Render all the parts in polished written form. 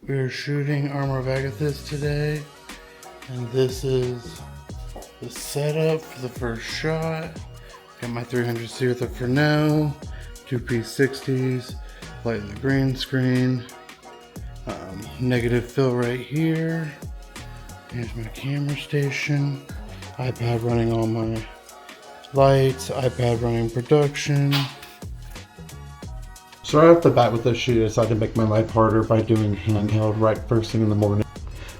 We're shooting Armor of Agathys today, and this is the setup for the first shot. Got my 300C with it for now, 2P60s, lighting the green screen, negative fill right here. Here's my camera station, iPad running all my lights, iPad running production. So right off the bat with this shoot, I decided to make my life harder by doing handheld right first thing in the morning.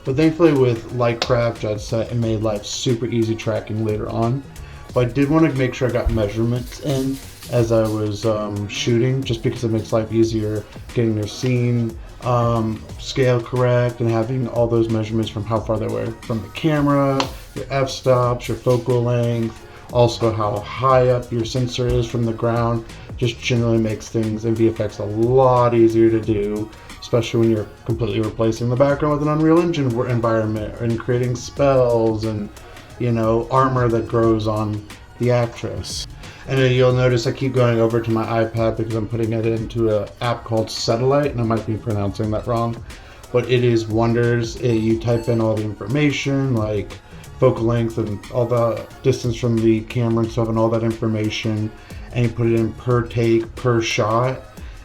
But thankfully with Lightcraft, Jetset, it made life super easy tracking later on. But I did want to make sure I got measurements in as I was shooting, just because it makes life easier getting your scene scale correct and having all those measurements from how far they were from the camera, your f-stops, your focal length, also how high up your sensor is from the ground. Just generally makes things in VFX a lot easier to do, especially when you're completely replacing the background with an Unreal Engine environment and creating spells and, you know, armor that grows on the actress. And then you'll notice I keep going over to my iPad because I'm putting it into an app called Satellite, and I might be pronouncing that wrong, but it is wonders. You type in all the information like focal length and all the distance from the camera and stuff and all that information, and you put it in per take, per shot,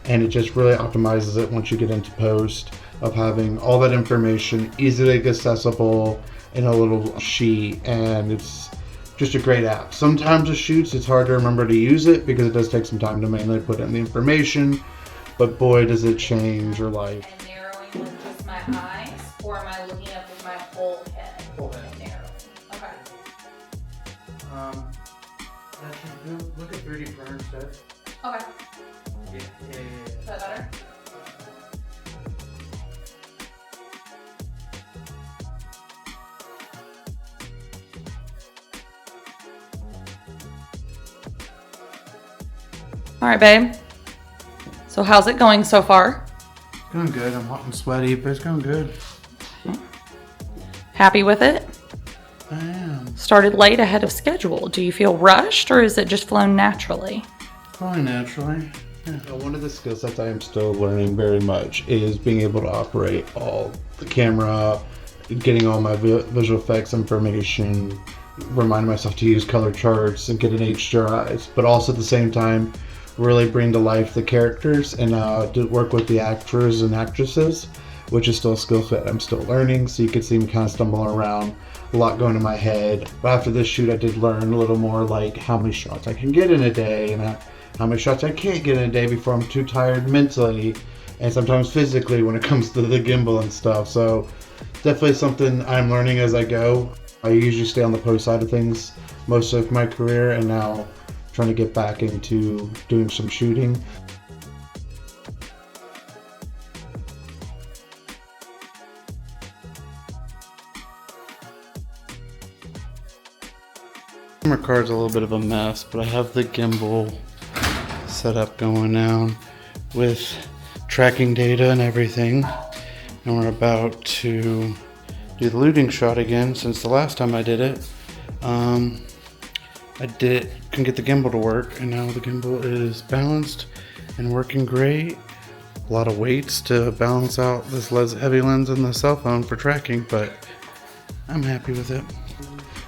and it just really optimizes it once you get into post of having all that information easily accessible in a little sheet. And it's just a great app. Sometimes it shoots, it's hard to remember to use it because it does take some time to manually put in the information, but boy does it change your life. Am I narrowing with just my eyes, or am I looking up with my whole head? Whole head. Narrow. Okay. Look at 3D printer instead. Okay. Yeah. Is that better? All right, babe. So how's it going so far? It's going good. I'm hot and sweaty, but it's going good. Happy with it? I am. Started late ahead of schedule. Do you feel rushed, or is it just flown naturally? Fine, naturally. Yeah. One of the skill sets I am still learning very much is being able to operate all the camera, getting all my visual effects information, remind myself to use color charts and get an HDRIs, but also at the same time really bring to life the characters and to work with the actors and actresses, which is still a skill set I'm still learning. So you can see me kind of stumbling around, a lot going in my head. But after this shoot I did learn a little more like how many shots I can get in a day and how many shots I can't get in a day before I'm too tired mentally and sometimes physically when it comes to the gimbal and stuff. So definitely something I'm learning as I go. I usually stay on the post side of things most of my career, and now trying to get back into doing some shooting. Camera card's a little bit of a mess, but I have the gimbal set up going now with tracking data and everything. And we're about to do the looting shot again since the last time I did it. I couldn't get the gimbal to work, and now the gimbal is balanced and working great. A lot of weights to balance out this heavy lens in the cell phone for tracking, but I'm happy with it.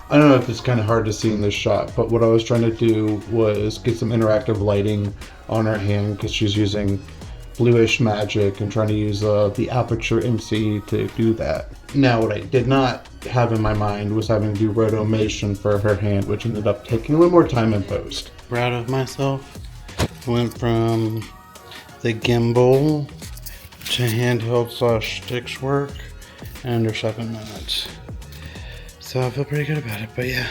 I don't know if it's kind of hard to see in this shot, but what I was trying to do was get some interactive lighting on her hand because she's using bluish magic and trying to use the aperture MC to do that. Now what I did not have in my mind was having to do rotomation for her hand, which ended up taking a little more time in post. Proud of myself. Went from the gimbal to handheld / sticks work in under 7 minutes. So I feel pretty good about it, but yeah,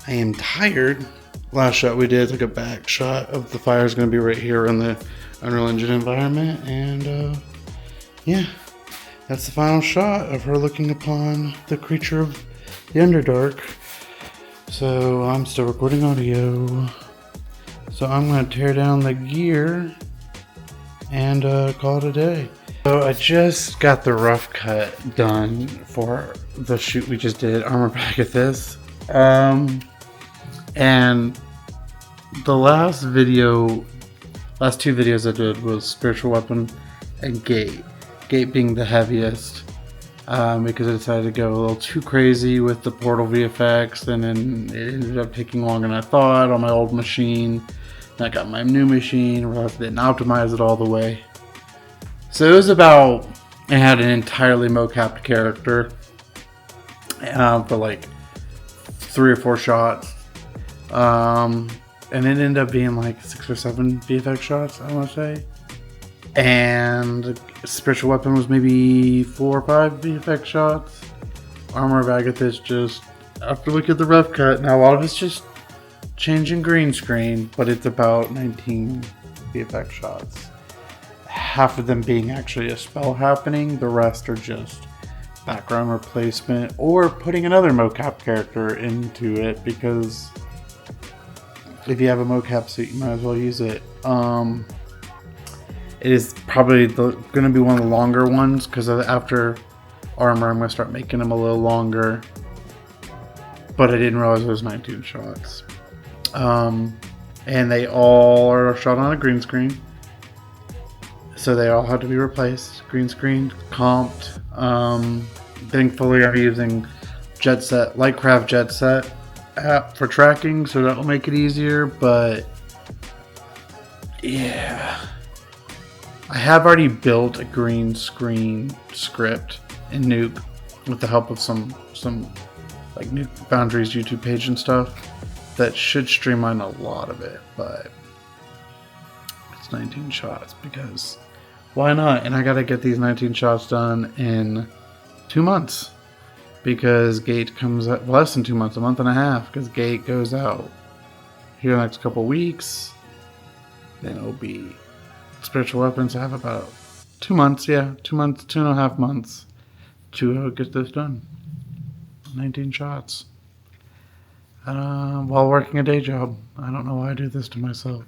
I am tired. Last shot we did, like a back shot of the fire is going to be right here in the Unreal Engine environment, and yeah, that's the final shot of her looking upon the creature of the Underdark. So I'm still recording audio, so I'm going to tear down the gear and call it a day. So I just got the rough cut done for the shoot we just did, Armor of Agathys. And the last two videos I did was Spiritual Weapon and Gate. Gate being the heaviest. Because I decided to go a little too crazy with the portal VFX, and then it ended up taking longer than I thought on my old machine. And I got my new machine, realized I didn't optimize it all the way. So it was about, it had an entirely mocapped character for like 3 or 4 shots. And it ended up being like 6 or 7 VFX shots, I want to say. And Spiritual Weapon was maybe 4 or 5 VFX shots. Armor of Agathys just, after looking at the rough cut, now a lot of it's just changing green screen, but it's about 19 VFX shots. Half of them being actually a spell happening, the rest are just background replacement or putting another mocap character into it, because if you have a mocap suit, you might as well use it. It is probably going to be one of the longer ones, because after Armor, I'm going to start making them a little longer. But I didn't realize it was 19 shots. And they all are shot on a green screen. So they all have to be replaced. Green screen, comped. Thankfully, I'm using Jetset, Lightcraft Jetset app for tracking, so that will make it easier. But yeah. I have already built a green screen script in Nuke with the help of some like Nuke Foundry's YouTube page and stuff that should streamline a lot of it, but it's 19 shots because why not? And I gotta get these 19 shots done in 2 months, because Gate comes out less than 2 months, a month and a half, because Gate goes out here in the next couple weeks. Then it'll be Spiritual Weapons. I have about 2 months, 2 months, 2.5 months to get this done. 19 shots. While working a day job. I don't know why I do this to myself.